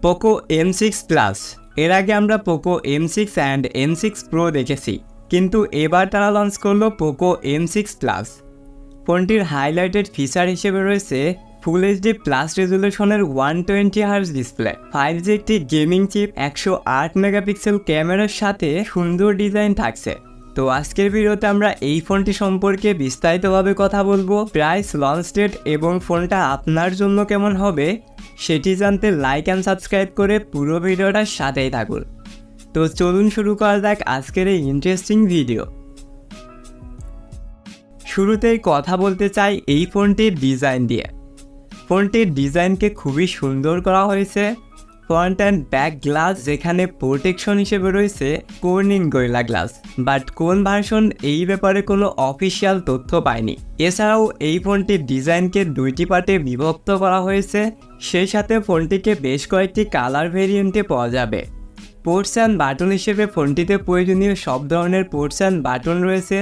Poco M6 plus. এর আগে আমরা Poco M6 and M6 pro দেখেছি, কিন্তু এবার তারা লঞ্চ করলো পোকো M6 প্লাস। ফোনটির হাইলাইটেড ফিচার হিসেবে রয়েছে ফুল এইচডি প্লাস রেজুলেশনের 120Hz ডিসপ্লে, 5G একটি গেমিং চিপ, 108 মেগাপিক্সেল ক্যামেরার সাথে সুন্দর ডিজাইন থাকছে। তো আজকের ভিডিওতে আমরা এই ফোনটি সম্পর্কে বিস্তারিতভাবে কথা বলবো। প্রাইস, লঞ্চ ডেট এবং ফোনটা আপনার জন্য কেমন হবে সেটি জানতে লাইক অ্যান্ড সাবস্ক্রাইব করে পুরো ভিডিওটার সাথেই থাকুন। তো চলুন শুরু করা যাক আজকের এই ইন্টারেস্টিং ভিডিও। শুরুতেই কথা বলতে চাই এই ফোনটির ডিজাইন দিয়ে। ফোনটির ডিজাইনকে খুবই সুন্দর করা হয়েছে। ফ্রন্ট অ্যান্ড ব্যাক গ্লাস, যেখানে প্রোটেকশন হিসেবে রয়েছে কর্নিং গরিলা গ্লাস, বাট কোন ভার্সন এই ব্যাপারে কোনো অফিসিয়াল তথ্য পায়নি। এছাড়াও এই ফোনটির ডিজাইনকে দুইটি পার্টে বিভক্ত করা হয়েছে, সেই সাথে ফোনটিকে বেশ কয়েকটি কালার ভেরিয়েন্টে পাওয়া যাবে। পোর্টস অ্যান্ড বাটন হিসেবে ফোনটিতে প্রয়োজনীয় সব ধরনের পোর্টস অ্যান্ড বাটন রয়েছে,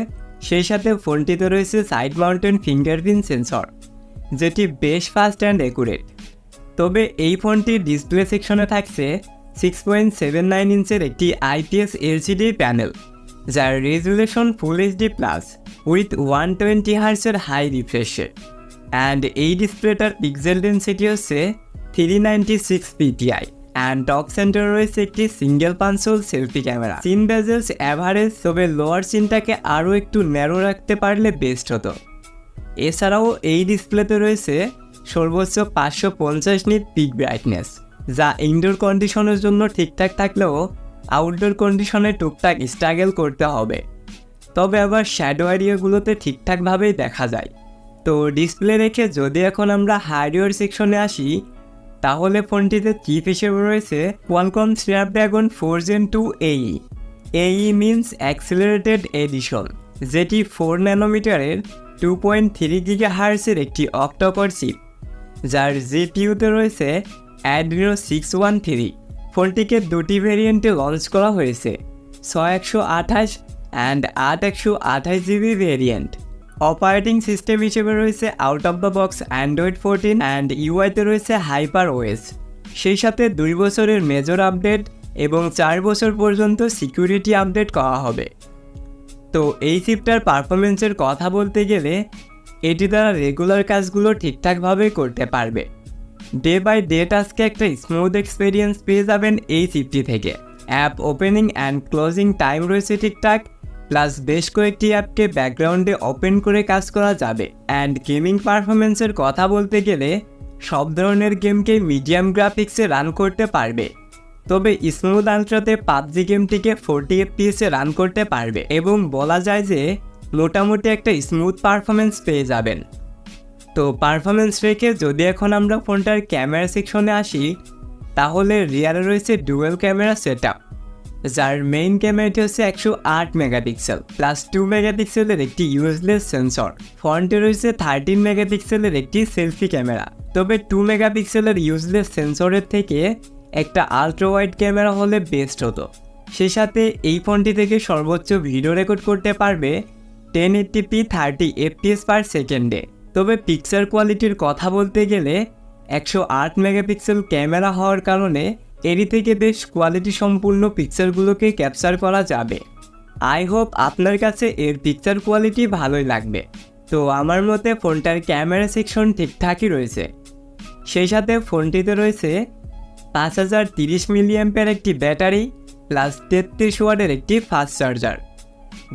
সেই সাথে ফোনটিতে রয়েছে সাইড মাউন্টেন ফিঙ্গারপ্রিন্ট সেন্সর, যেটি বেশ ফাস্ট অ্যান্ড অ্যাকুরেট। তবে এই ফোনটির ডিসপ্লে সেকশনে থাকছে 6.79 ইঞ্চের একটি IPS LCD প্যানেল, যার resolution full HD plus with 120Hz high refresh rate. And এই ডিসপ্লেটার পিক্সেল ডেন্সিটি হচ্ছে 396 PPI। অ্যান্ড টপ সেন্টার রয়েছে একটি single punch hole selfie camera. Chin bezels average, তবে লোয়ার সিনটাকে আরও একটু ন্যারো রাখতে পারলে বেস্ট হতো। এছাড়াও এই ডিসপ্লেতে রয়েছে সর্বোচ্চ 550 নিট পিক ব্রাইটনেস, যা ইনডোর কন্ডিশনের জন্য ঠিকঠাক থাকলেও আউটডোর কন্ডিশনে টুকটাক স্ট্রাগল করতে হবে। তবে আবার শ্যাডো এরিয়াগুলোতে ঠিকঠাকভাবেই দেখা যায়। তো ডিসপ্লে রেখে যদি এখন আমরা হার্ডওয়্যার সেকশনে আসি, তাহলে ফোনটিতে চিপ হিসেবে রয়েছে Qualcomm Snapdragon 4 Gen 2 AE। AE means accelerated edition, যেটি 4 ন্যানোমিটারের 2.3 GHz একটি অক্টোকোর চিপ, যার জিপিইউতে রয়েছে Adreno 613। ফোনটিকে দুটি ভেরিয়েন্টে লঞ্চ করা হয়েছে, 6128 and 8128 GB variant. Operating system হিসেবে রয়েছে out of the box Android 14 and ইউআইতে রয়েছে HyperOS, সেই সাথে 2 বছরের মেজর আপডেট এবং 4 বছর পর্যন্ত সিকিউরিটি আপডেট করা হবে। তো এই চিপটার পারফরমেন্সের কথা বলতে গেলে এটি দ্বারা রেগুলার কাজগুলো ঠিকঠাকভাবে করতে পারবে। ডে বাই ডে টাস্কে একটা স্মুথ এক্সপিরিয়েন্স পেয়ে যাবেন এই চিপটি থেকে। App opening and closing time রয়েছে ঠিকঠাক, প্লাস বেশ কয়েকটি অ্যাপকে ব্যাকগ্রাউন্ডে ওপেন করে কাজ করা যাবে। অ্যান্ড গেমিং পারফরমেন্সের কথা বলতে গেলে সব ধরনের গেমকে মিডিয়াম গ্রাফিক্সে রান করতে পারবে, তবে স্মুথ আলট্রাতে পাবজি গেমটিকে 40 FPS রান করতে পারবে এবং বলা যায় যে মোটামুটি একটা স্মুথ পারফরমেন্স পেয়ে যাবেন। তো পারফরমেন্স রেখে যদি এখন আমরা ফোনটার ক্যামেরা সেকশনে আসি, তাহলে রিয়ারে রয়েছে ডুয়েল ক্যামেরা সেটআপ, যার মেইন ক্যামেরাটি হচ্ছে 108 মেগাপিক্সেল প্লাস 2 মেগাপিক্সেলের একটি ইউজলেস সেন্সর। ফ্রন্টে রয়েছে 13 মেগাপিক্সেলের একটি সেলফি ক্যামেরা, তবে 2 মেগাপিক্সেলের ইউজলেস সেন্সরের থেকে একটা আলট্রা ওয়াইড ক্যামেরা হলে বেস্ট হতো। সে সাথে এই ফোনটি থেকে সর্বোচ্চ ভিডিও রেকর্ড করতে পারবে 1080p 30 FPS পার সেকেন্ডে। তবে পিকচার কোয়ালিটির কথা বলতে গেলে 108 মেগাপিক্সেল ক্যামেরা হওয়ার কারণে এরই থেকে বেশ কোয়ালিটি সম্পূর্ণ পিকচারগুলোকে ক্যাপচার করা যাবে। আই হোপ আপনার কাছে এর পিকচার কোয়ালিটি ভালোই লাগবে। তো আমার মতে ফোনটার ক্যামেরা সেকশন ঠিকঠাকই রয়েছে। সেই সাথে ফোনটিতে রয়েছে 5030 মিলিঅ্যাম্পের একটি ব্যাটারি প্লাস 33 ওয়াটের একটি ফাস্ট চার্জার।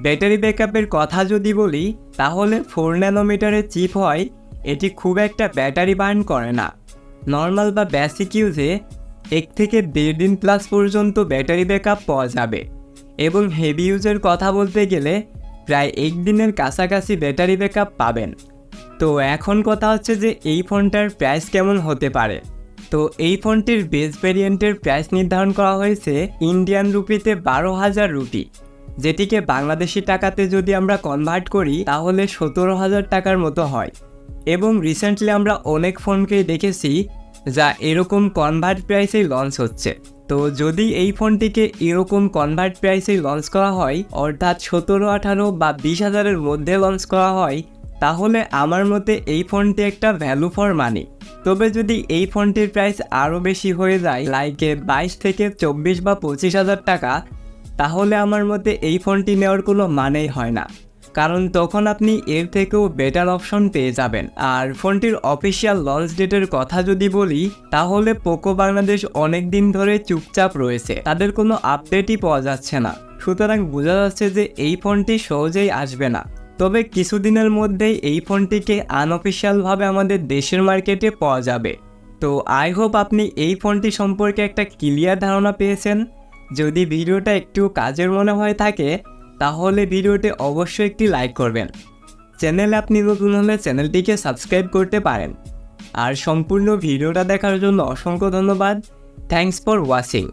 ব্যাটারি ব্যাকআপের কথা যদি বলি, তাহলে 4 ন্যানোমিটারের চিপ হয় এটি খুব একটা ব্যাটারি বার্ন করে না। নর্মাল বা বেসিক ইউজে 1 থেকে 1.5 দিন প্লাস পর্যন্ত ব্যাটারি ব্যাকআপ পাওয়া যাবে, এবং হেভি ইউজের কথা বলতে গেলে প্রায় 1 দিনের কাছাকাছি ব্যাটারি ব্যাকআপ পাবেন। তো এখন কথা হচ্ছে যে এই ফোনটার প্রাইস কেমন হতে পারে। তো এই ফোনটির বেস ভেরিয়েন্টের প্রাইস নির্ধারণ করা হয়েছে ইন্ডিয়ান রুপিতে 12,000 রুপি, যেটিকে বাংলাদেশি টাকাতে যদি আমরা কনভার্ট করি তাহলে 17,000 টাকার মতো হয়। এবং রিসেন্টলি আমরা অনেক ফোনকেই দেখেছি যা এরকম কনভার্ট প্রাইসেই লঞ্চ হচ্ছে। তো যদি এই ফোনটিকে এরকম কনভার্ট প্রাইসেই লঞ্চ করা হয়, অর্থাৎ 17, 18 বা 20,000-এর মধ্যে লঞ্চ করা হয়, তাহলে আমার মতে এই ফোনটি একটা ভ্যালু ফর মানি। তবে যদি এই ফোনটির প্রাইস আরও বেশি হয়ে যায়, লাইকে 22 থেকে 24 বা 25,000 টাকা, তাহলে আমার মতে এই ফোনটি নেওয়ার কোনো মানেই হয় না, কারণ তখন আপনি এর থেকেও বেটার অপশন পেয়ে যাবেন। আর ফোনটির অফিসিয়াল লঞ্চ ডেটের কথা যদি বলি, তাহলে পোকো বাংলাদেশ অনেক দিন ধরে চুপচাপ রয়েছে, তাদের কোনো আপডেটই পাওয়া যাচ্ছে না। সুতরাং বোঝা যাচ্ছে যে এই ফোনটি সহজেই আসবে না। তবে কিছুদিনের মধ্যেই এই ফোনটিকে আনঅফিসিয়ালভাবে আমাদের দেশের মার্কেটে পাওয়া যাবে। তো আই হোপ আপনি এই ফোনটি সম্পর্কে একটা ক্লিয়ার ধারণা পেয়েছেন। যদি ভিডিওটা একটু কাজের মনে হয়ে থাকে, তাহলে ভিডিওতে অবশ্যই একটি লাইক করবেন। চ্যানেলে আপনি নতুন হলে চ্যানেলটিকে সাবস্ক্রাইব করতে পারেন। আর সম্পূর্ণ ভিডিওটা দেখার জন্য অসংখ্য ধন্যবাদ। Thanks for watching.